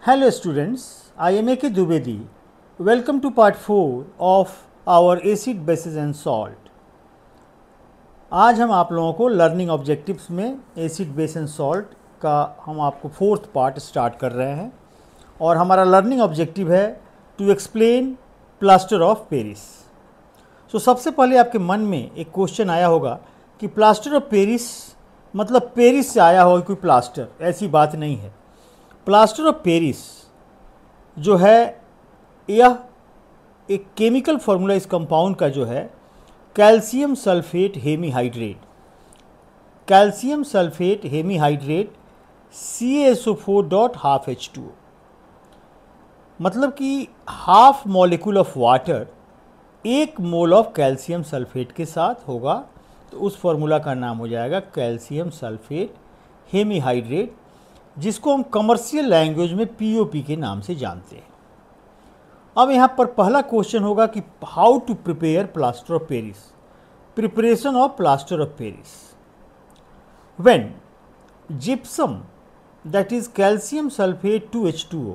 Hello students, I am A.K. Dubedi. Welcome to part 4 of our acid, bases and salt. आज हम आप लोगों को लर्निंग ऑब्जेक्टिव्स में एसिड, बेस एंड सॉल्ट का हम आपको फोर्थ पार्ट स्टार्ट कर रहे हैं और हमारा लर्निंग ऑब्जेक्टिव है to explain plaster of Paris. So सबसे पहले आपके मन में एक क्वेश्चन आया होगा कि प्लास्टर ऑफ पेरिस मतलब पेरिस से आया होगा कोई प्लास्टर, ऐसी बात नहीं है। प्लास्टर ऑफ पेरिस जो है यह एक केमिकल फार्मूला इस कंपाउंड का जो है calcium sulphate hemihydrate, calcium sulphate hemihydrate CaSO4.12H2O, मतलब कि हाफ मॉलिक्यूल ऑफ वाटर एक मोल ऑफ कैल्शियम सल्फेट के साथ होगा, तो उस फार्मूला का नाम हो जाएगा कैल्शियम सल्फेट हेमीहाइड्रेट, जिसको हम कमर्शियल लैंग्वेज में POP के नाम से जानते हैं। अब यहाँ पर पहला क्वेश्चन होगा कि how to prepare plaster of Paris, preparation of plaster of Paris. When gypsum that is calcium sulphate 2H2O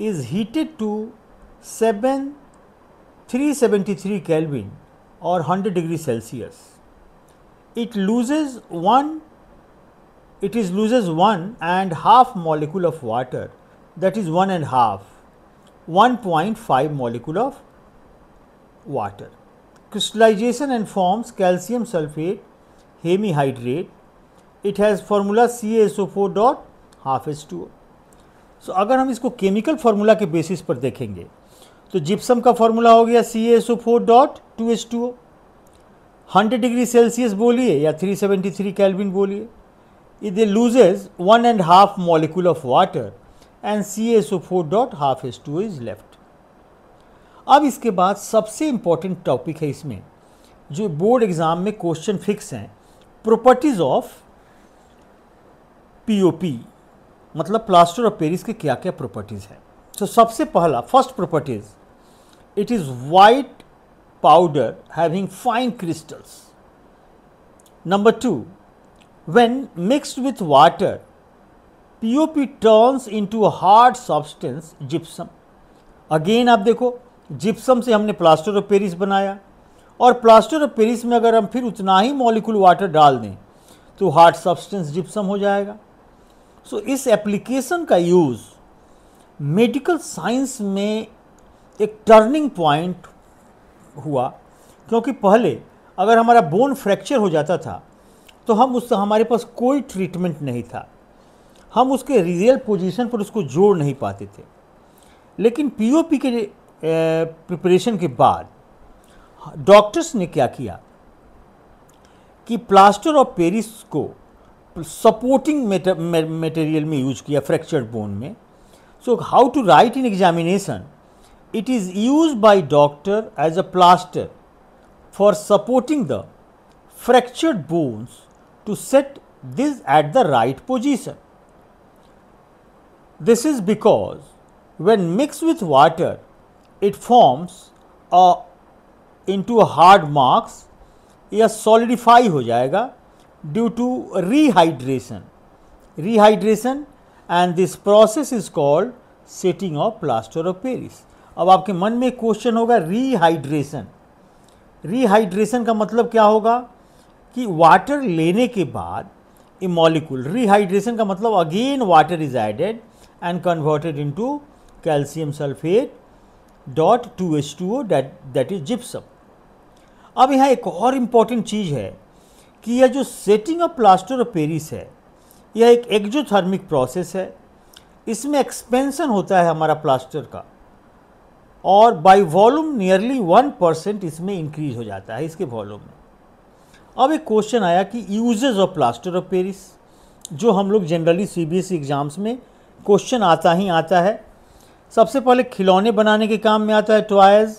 is heated to 373 Kelvin or 100 degrees Celsius, it loses 1.5 molecule of water, that is 1.5 molecule of water. Crystallization and forms calcium sulfate hemihydrate. It has formula CaSO4.12H2O. सो अगर हम इसको chemical formula के basis पर देखेंगे तो gypsum का formula हो गया CaSO4.2H2O, 100 डिग्री सेल्सियस बोलिए या 373 केल्विन बोलिए, it loses 1.5 molecule of water and CaSO4.12H2O is left. अब इसके बाद सबसे इंपॉर्टेंट टॉपिक है इसमें जो बोर्ड एग्जाम में क्वेश्चन फिक्स हैं, प्रॉपर्टीज ऑफ POP, मतलब प्लास्टर ऑफ पेरिस के क्या क्या प्रॉपर्टीज हैं। तो सबसे पहला first properties, it is white powder having fine crystals. Number 2, when mixed with water, POP turns into a hard substance gypsum. Again आप देखो, जिप्सम से हमने प्लास्टर ऑफ पेरिस बनाया और प्लास्टर ऑफ पेरिस में अगर हम फिर उतना ही मॉलिक्यूल वाटर डाल दें तो हार्ड सब्सटेंस जिप्सम हो जाएगा। सो इस एप्लीकेशन का यूज़ मेडिकल साइंस में एक टर्निंग पॉइंट हुआ, क्योंकि पहले अगर हमारा बोन फ्रैक्चर हो जाता था तो हम उससे हमारे पास कोई ट्रीटमेंट नहीं था, हम उसके रियल पोजीशन पर उसको जोड़ नहीं पाते थे। लेकिन POP के प्रिपरेशन के बाद डॉक्टर्स ने क्या किया कि प्लास्टर ऑफ पेरिस को सपोर्टिंग मटेरियल में यूज किया, फ्रैक्चर्ड बोन में। So how to write in examination, it is use by doctor as a plaster for supporting the fractured bones to set this at the right position. This is because when mixed with water, it forms into a hard marks या solidify हो जाएगा due to rehydration, and this process is called setting of plaster of Paris. अब आपके मन में question होगा rehydration का मतलब क्या होगा कि वाटर लेने के बाद ए मॉलिक्यूल, रीहाइड्रेशन का मतलब again water is added and converted into calcium sulphate .2H2O that is gypsum. अब यहाँ एक और इम्पॉर्टेंट चीज़ है कि यह जो setting of plaster of Paris है यह एक एक्जोथर्मिक प्रोसेस है। इसमें एक्सपेंशन होता है हमारा प्लास्टर का और बाय वॉल्यूम नियरली 1% इसमें इंक्रीज हो जाता है इसके वॉल्यूम में। अब एक क्वेश्चन आया कि uses of plaster of Paris, जो हम लोग जनरली CBSE एग्जाम्स में क्वेश्चन आता ही आता है। सबसे पहले खिलौने बनाने के काम में आता है, टॉयज़,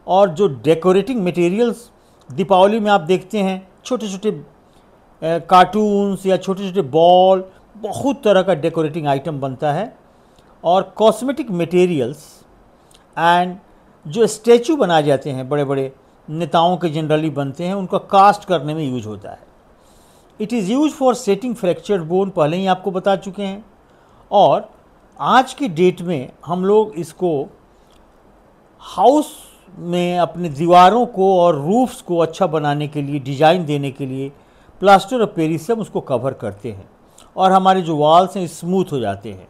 और जो डेकोरेटिंग मटेरियल्स दीपावली में आप देखते हैं, छोटे छोटे कार्टून्स या छोटे छोटे बॉल, बहुत तरह का डेकोरेटिंग आइटम बनता है। और कॉस्मेटिक मटेरियल्स एंड जो स्टैचू बनाए जाते हैं, बड़े बड़े नेताओं के जनरली बनते हैं, उनका कास्ट करने में यूज होता है। It is use for setting fractured bone, पहले ही आपको बता चुके हैं। और आज की डेट में हम लोग इसको हाउस में अपने दीवारों को और रूफ्स को अच्छा बनाने के लिए, डिज़ाइन देने के लिए प्लास्टर ऑफ पेरिस से हम उसको कवर करते हैं और हमारे जो वॉल्स हैं स्मूथ हो जाते हैं।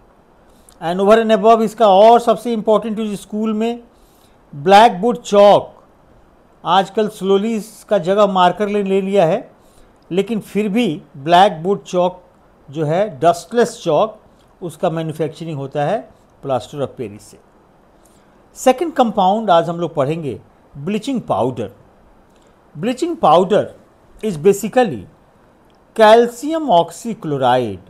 एंड ओवर एंड अबव इसका और सबसे इम्पॉर्टेंट यूज स्कूल में ब्लैक बोर्ड चौक, आजकल स्लोली इसका जगह मार्कर ले लिया है, लेकिन फिर भी ब्लैक बोर्ड चौक जो है डस्टलेस चौक, उसका मैन्युफैक्चरिंग होता है प्लास्टर ऑफ पेरिस से। सेकंड कंपाउंड आज हम लोग पढ़ेंगे bleaching powder. Bleaching powder is basically calcium oxychloride.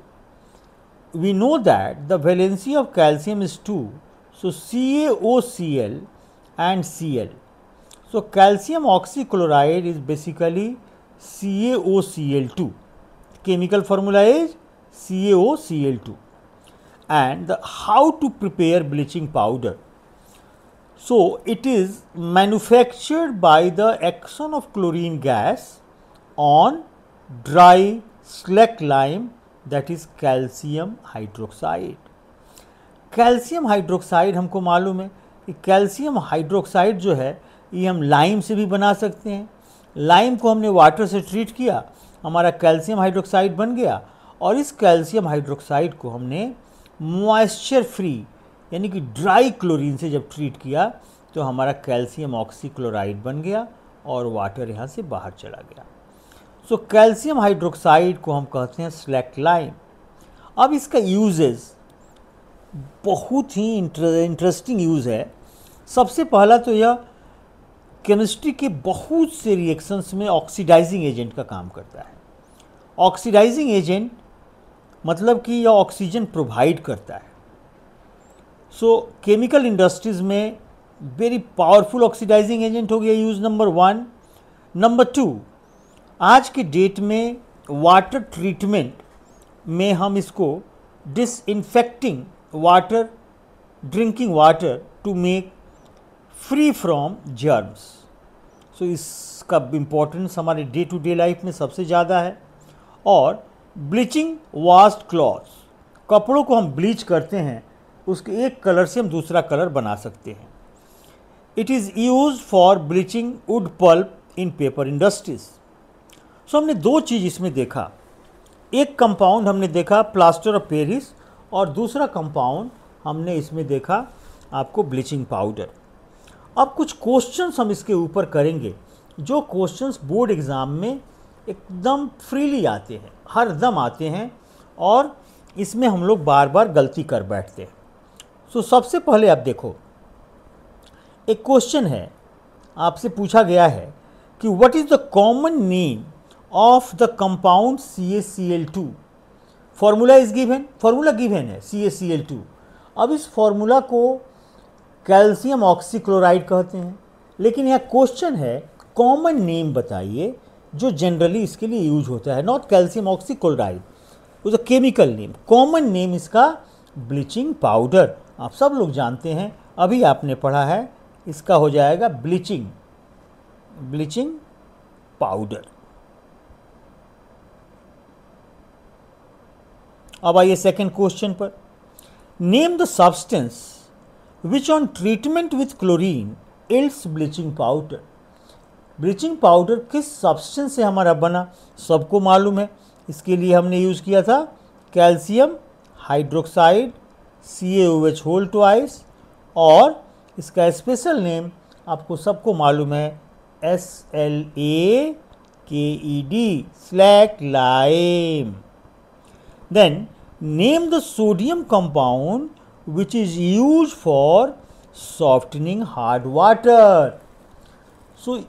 We know that the valency of calcium is 2, so CaOCl and Cl. So calcium oxychloride is basically CaOCl2. Chemical formula is CaOCl2. And how to prepare bleaching powder? So it is manufactured by the action of chlorine gas on dry slack lime, that is calcium hydroxide. Calcium hydroxide हमको मालूम है कि calcium hydroxide जो है ये हम lime से भी बना सकते हैं। लाइम को हमने वाटर से ट्रीट किया, हमारा कैल्शियम हाइड्रोक्साइड बन गया, और इस कैल्शियम हाइड्रोक्साइड को हमने मॉइस्चर फ्री यानी कि ड्राई क्लोरीन से जब ट्रीट किया तो हमारा कैल्शियम ऑक्सीक्लोराइड बन गया और वाटर यहाँ से बाहर चला गया। सो कैल्शियम हाइड्रोक्साइड को हम कहते हैं स्लैक लाइम। अब इसका यूजेस बहुत ही इंटरेस्टिंग यूज़ है। सबसे पहला तो यह केमिस्ट्री के बहुत से रिएक्शंस में ऑक्सीडाइजिंग एजेंट का काम करता है। ऑक्सीडाइजिंग एजेंट मतलब कि यह ऑक्सीजन प्रोवाइड करता है। सो केमिकल इंडस्ट्रीज़ में वेरी पावरफुल ऑक्सीडाइजिंग एजेंट हो गया यूज़ नंबर 1। नंबर 2, आज के डेट में वाटर ट्रीटमेंट में हम इसको disinfecting water, drinking water to make free from germs. So इसका इम्पोर्टेंस हमारे डे टू डे लाइफ में सबसे ज़्यादा है। और ब्लीचिंग वॉश्ड क्लॉथ्स, कपड़ों को हम ब्लीच करते हैं, उसके एक कलर से हम दूसरा कलर बना सकते हैं। It is use for bleaching wood pulp in paper industries. So हमने दो चीज़ इसमें देखा, एक कंपाउंड हमने देखा प्लास्टर ऑफ पेरिस और दूसरा कंपाउंड हमने इसमें देखा आपको ब्लीचिंग पाउडर। अब कुछ क्वेश्चंस हम इसके ऊपर करेंगे, जो क्वेश्चंस बोर्ड एग्ज़ाम में एकदम फ्रीली आते हैं, हर दम आते हैं, और इसमें हम लोग बार बार गलती कर बैठते हैं। सो सबसे पहले आप देखो, एक क्वेश्चन है, आपसे पूछा गया है कि what is the common name of the compound CaCl2। Formula is given, formula given है CaCl2। अब इस फॉर्मूला को कैल्शियम ऑक्सीक्लोराइड कहते हैं, लेकिन यह क्वेश्चन है कॉमन नेम बताइए जो जनरली इसके लिए यूज होता है, नॉट कैल्शियम ऑक्सीक्लोराइड, वो तो केमिकल नेम। कॉमन नेम इसका ब्लीचिंग पाउडर, आप सब लोग जानते हैं, अभी आपने पढ़ा है, इसका हो जाएगा ब्लीचिंग पाउडर। अब आइए सेकेंड क्वेश्चन पर। Name the substance which on treatment with chlorine yields bleaching powder. Bleaching powder किस सब्सटेंस से हमारा बना, सबको मालूम है। इसके लिए हमने यूज़ किया था calcium hydroxide CaOH whole twice, और इसका स्पेशल नेम आपको सबको मालूम है SLAKED, slake lime. Then name the sodium compound which is used for softening hard water. So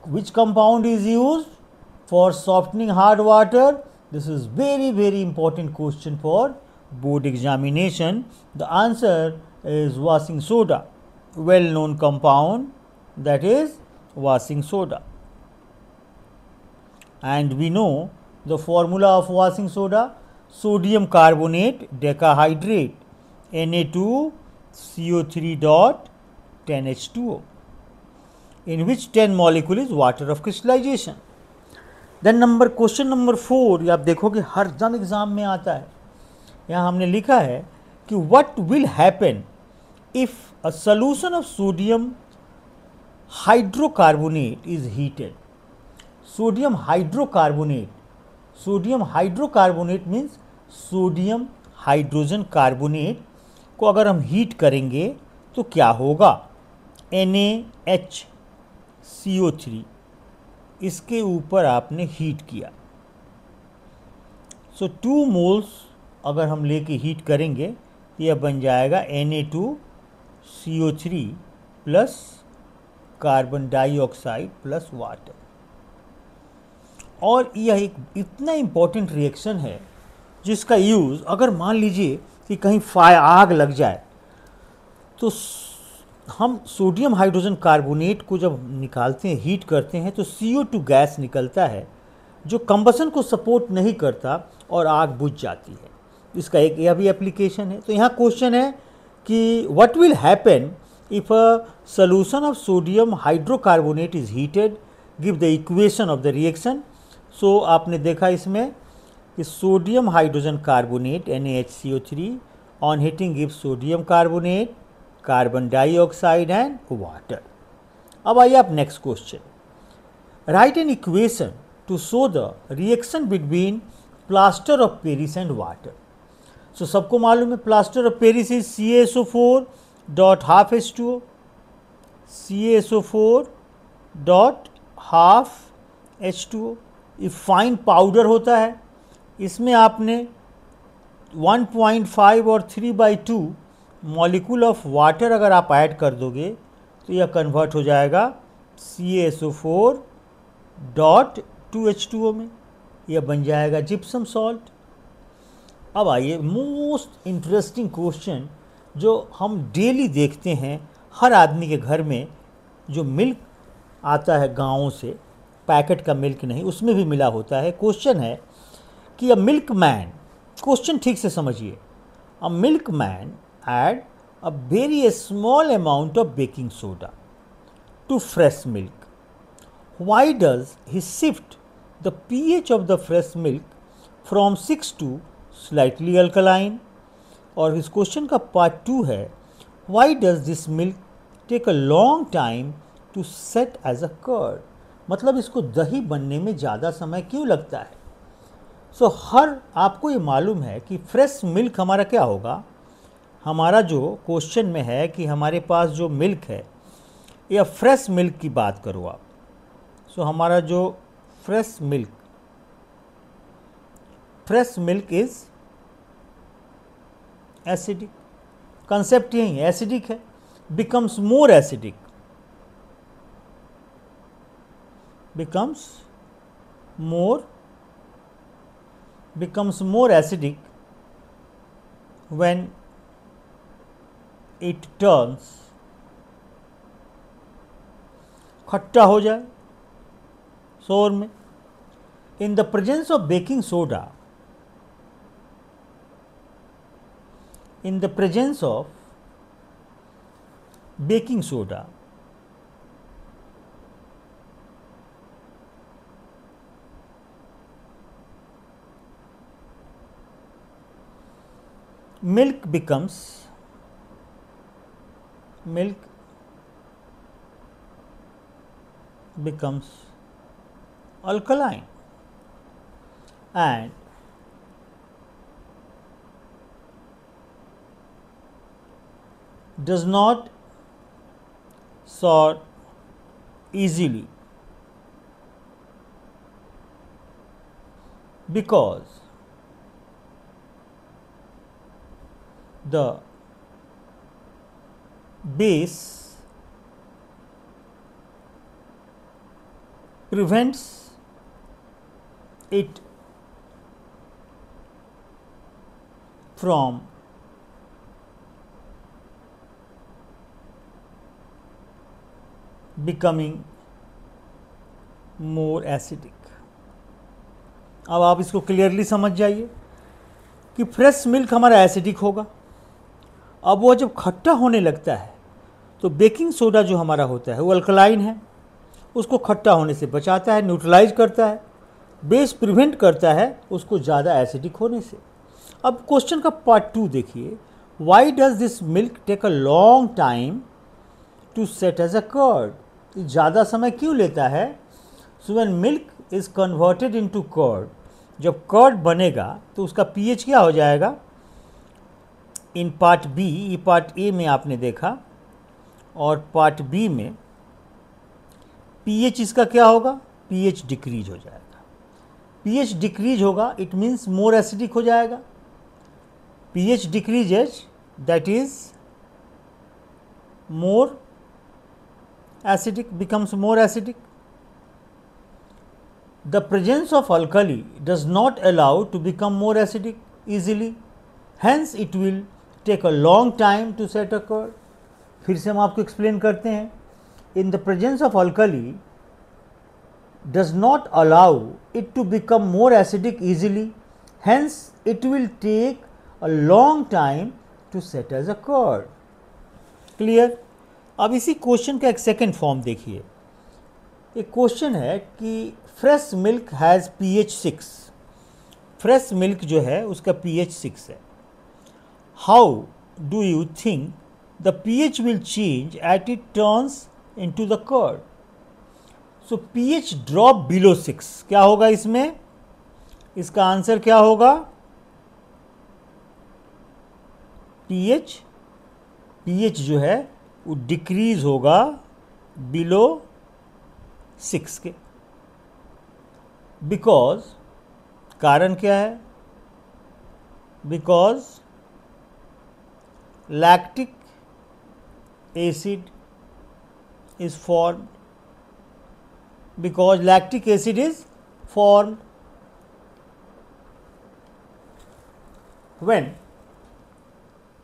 which compound is used for softening hard water? This is very important question for board examination. The answer is washing soda, well known compound, that is washing soda. And we know the formula of washing soda, sodium carbonate decahydrate Na2CO3 dot 10H2O, in which 10 molecule is water of crystallization. Then question number 4, आप देखो कि हर दम exam में आता है। यहाँ हमने लिखा है कि what will happen if a solution of sodium hydrocarbonate is heated. Sodium hydrocarbonate means sodium hydrogen carbonate को अगर हम हीट करेंगे तो क्या होगा, NaHCO3 इसके ऊपर आपने हीट किया, सो 2 मोल्स अगर हम लेके हीट करेंगे तो यह बन जाएगा Na2CO3 plus carbon dioxide plus water. और यह एक इतना इम्पॉर्टेंट रिएक्शन है जिसका यूज़ अगर मान लीजिए कि कहीं आग लग जाए तो हम सोडियम हाइड्रोजन कार्बोनेट को जब निकालते हैं, हीट करते हैं, तो CO2 गैस निकलता है जो कंबसन को सपोर्ट नहीं करता और आग बुझ जाती है। इसका एक यह भी एप्लीकेशन है। तो यहाँ क्वेश्चन है कि what will happen if a solution of sodium hydrocarbonate is heated, give the equation of the reaction. So आपने देखा इसमें कि sodium hydrogen carbonate NaHCO3 on heating give sodium carbonate, carbon dioxide and water. अब आइए आप next question, right an equation to show the reaction between plaster of Paris and water. So सबको मालूम है plaster of Paris is CaSO4 dot half H2O, CaSO4 dot half H2O। ये fine powder होता है, इसमें आपने 1.5 और 3/2 मॉलिक्यूल ऑफ वाटर अगर आप ऐड कर दोगे तो यह कन्वर्ट हो जाएगा CaSO4 डॉट 2H2O में, यह बन जाएगा जिप्सम सॉल्ट। अब आइए मोस्ट इंटरेस्टिंग क्वेश्चन जो हम डेली देखते हैं हर आदमी के घर में, जो मिल्क आता है गाँवों से, पैकेट का मिल्क नहीं, उसमें भी मिला होता है। क्वेश्चन है कि अ मिल्क मैन, क्वेश्चन ठीक से समझिए, a milkman add a very small amount of baking soda to fresh milk, why does he shift the pH of the fresh milk from 6 to slightly alkaline. और इस क्वेश्चन का part 2 है, why does this milk take a long time to set as a curd, मतलब इसको दही बनने में ज़्यादा समय क्यों लगता है। सो हर आपको ये मालूम है कि फ्रेश मिल्क हमारा क्या होगा, हमारा जो क्वेश्चन में है कि हमारे पास जो मिल्क है, या फ्रेश मिल्क की बात करो आप, सो हमारा जो fresh milk is acidic, concept यही है, एसिडिक है, becomes more acidic, becomes more acidic when it turns, खट्टा हो जाए शोर में। in the presence of baking soda, milk becomes alkaline and does not sort easily because the base prevents it from becoming more acidic। अब आप इसको clearly समझ जाइए कि फ्रेश मिल्क हमारा एसिडिक होगा। अब वो जब खट्टा होने लगता है तो बेकिंग सोडा जो हमारा होता है वो अल्कलाइन है, उसको खट्टा होने से बचाता है, न्यूट्रलाइज करता है, बेस प्रिवेंट करता है उसको ज़्यादा एसिडिक होने से। अब क्वेश्चन का पार्ट 2 देखिए, Why does this milk take a long time to set as a curd? ज़्यादा समय क्यों लेता है? So when milk is converted into curd, जब कर्ड बनेगा तो उसका pH क्या हो जाएगा? इन पार्ट बी, ये पार्ट ए में आपने देखा, और पार्ट बी में pH इसका क्या होगा? pH डिक्रीज हो जाएगा। pH डिक्रीज होगा, इट मीन्स मोर एसिडिक हो जाएगा। pH decreases, that is more acidic, becomes more acidic. The presence of alkali does not allow to become more acidic easily, hence it will take a long time to set a curd. फिर से हम आपको explain करते हैं। In the presence of alkali does not allow it to become more acidic easily, hence it will take a long time to set as a curd. Clear? अब इसी question का एक सेकेंड फॉर्म देखिए। एक question है कि fresh milk has pH 6, fresh milk जो है उसका pH 6 है। How do you think the pH will change at it turns into the curd? So pH drop below 6, क्या होगा इसमें? इसका आंसर क्या होगा? pH जो है वो डिक्रीज होगा बिलो 6 के। बिकॉज, कारण क्या है? Because lactic acid is formed, because lactic acid is formed when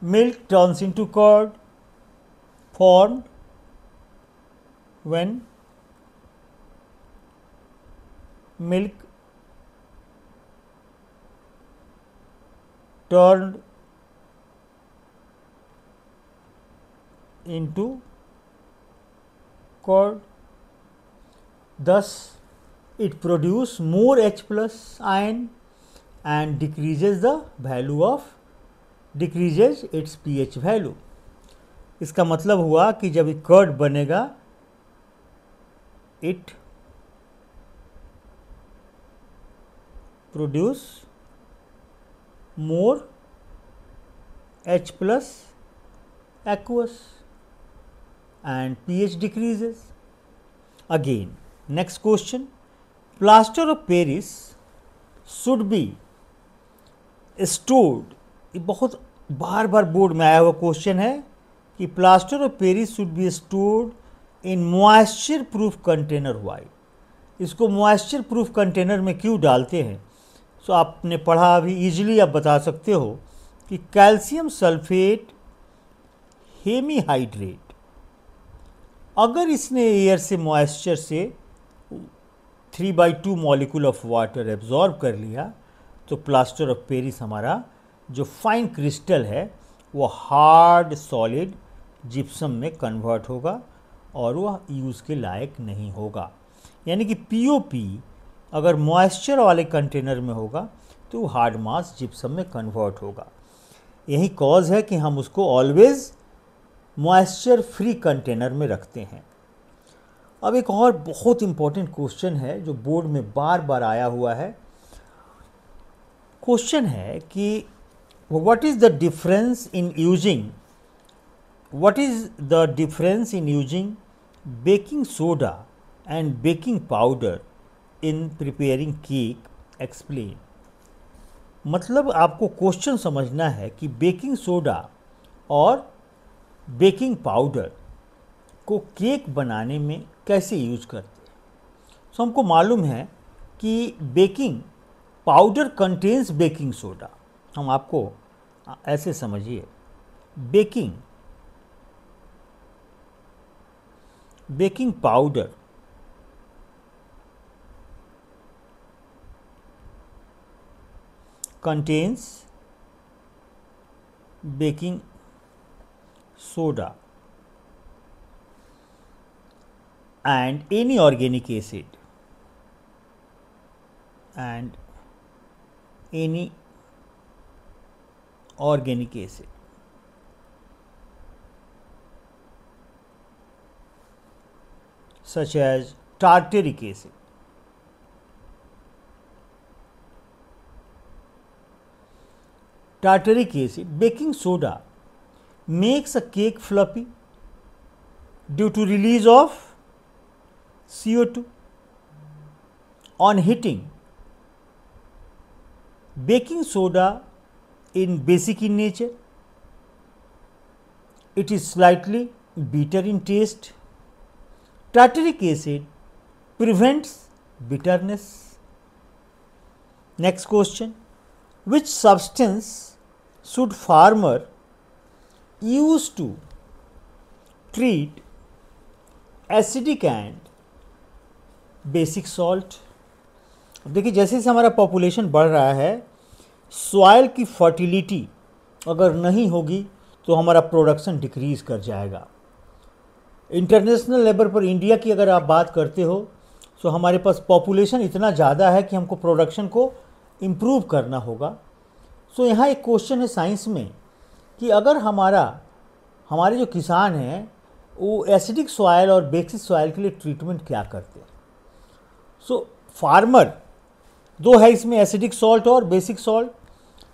milk turns into curd, formed when milk turned into curd. Thus it produces more H plus ion and decreases the value of decreases it's pH value. इसका मतलब हुआ कि जब curd बनेगा it produce more H plus aqueous and pH decreases. Again, next question, plaster of Paris should be stored, ये बहुत बार बार board में आया हुआ क्वेश्चन है कि plaster of Paris should be stored in moisture proof container. Why? इसको moisture proof container में क्यों डालते हैं? सो आपने पढ़ा, अभी इजीली आप बता सकते हो कि कैल्शियम सल्फेट हेमीहाइड्रेट, अगर इसने एयर से मॉइस्चर से 3/2 मॉलिक्यूल ऑफ वाटर एब्जॉर्ब कर लिया तो प्लास्टर ऑफ पेरिस हमारा जो फाइन क्रिस्टल है वो हार्ड सॉलिड जिप्सम में कन्वर्ट होगा और वह यूज़ के लायक नहीं होगा। यानी कि पीओपी अगर मॉइस्चर वाले कंटेनर में होगा तो हार्ड मास जिप्सम में कन्वर्ट होगा। यही कॉज है कि हम उसको ऑलवेज मॉइस्चर फ्री कंटेनर में रखते हैं। अब एक और बहुत इम्पॉर्टेंट क्वेश्चन है जो बोर्ड में बार बार आया हुआ है। क्वेश्चन है कि what is the difference in using baking soda and baking powder in preparing cake? Explain. मतलब आपको क्वेश्चन समझना है कि बेकिंग सोडा और बेकिंग पाउडर को केक बनाने में कैसे यूज करते हैं। सो हमको मालूम है कि baking powder contains baking soda. हम आपको ऐसे समझिए, baking powder contains baking soda and any organic acid organic acid. such as tartaric acid. Tartaric acid, baking soda makes a cake fluffy due to release of CO2. On heating, baking soda in basic in nature, it is slightly bitter in taste. Tartaric acid prevents bitterness. Next question, which substance should farmer use to treat acidic and basic salt? देखिए जैसे जैसे हमारा population बढ़ रहा है, soil की fertility अगर नहीं होगी तो हमारा प्रोडक्शन डिक्रीज़ कर जाएगा। इंटरनेशनल लेवल पर इंडिया की अगर आप बात करते हो तो हमारे पास पॉपुलेशन इतना ज़्यादा है कि हमको प्रोडक्शन को इम्प्रूव करना होगा। सो यहाँ एक क्वेश्चन है साइंस में कि अगर हमारे जो किसान हैं वो एसिडिक सॉइल और बेसिक सॉइल के लिए ट्रीटमेंट क्या करते हैं। सो फार्मर दो है इसमें, एसिडिक सॉल्ट और बेसिक सॉल्ट।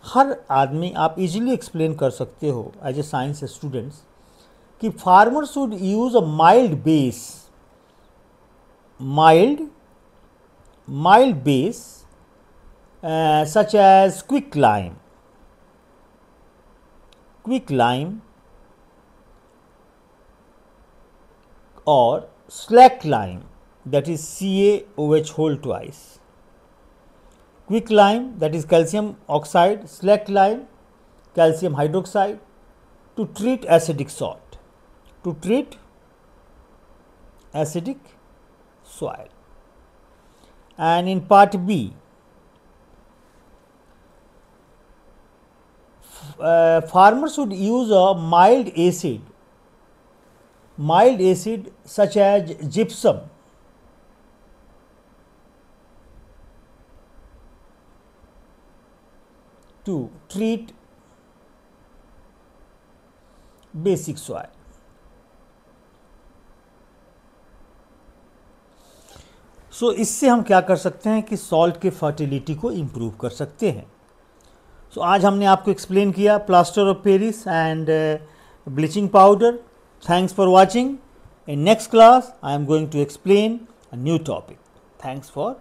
हर आदमी आप इजीली एक्सप्लेन कर सकते हो एज ए साइंस स्टूडेंट्स कि farmer should use a mild base such as quicklime or slacklime, that is CaOH whole twice. Quicklime, that is calcium oxide, slacklime calcium hydroxide, to treat acidic soil. And in part B, farmers should use a mild acid such as gypsum to treat basic soil. सो इससे हम क्या कर सकते हैं कि salt के fertility को improve कर सकते हैं। सो आज हमने आपको एक्सप्लेन किया plaster of Paris and bleaching powder. Thanks for watching. In next class I am going to explain a new topic. Thanks for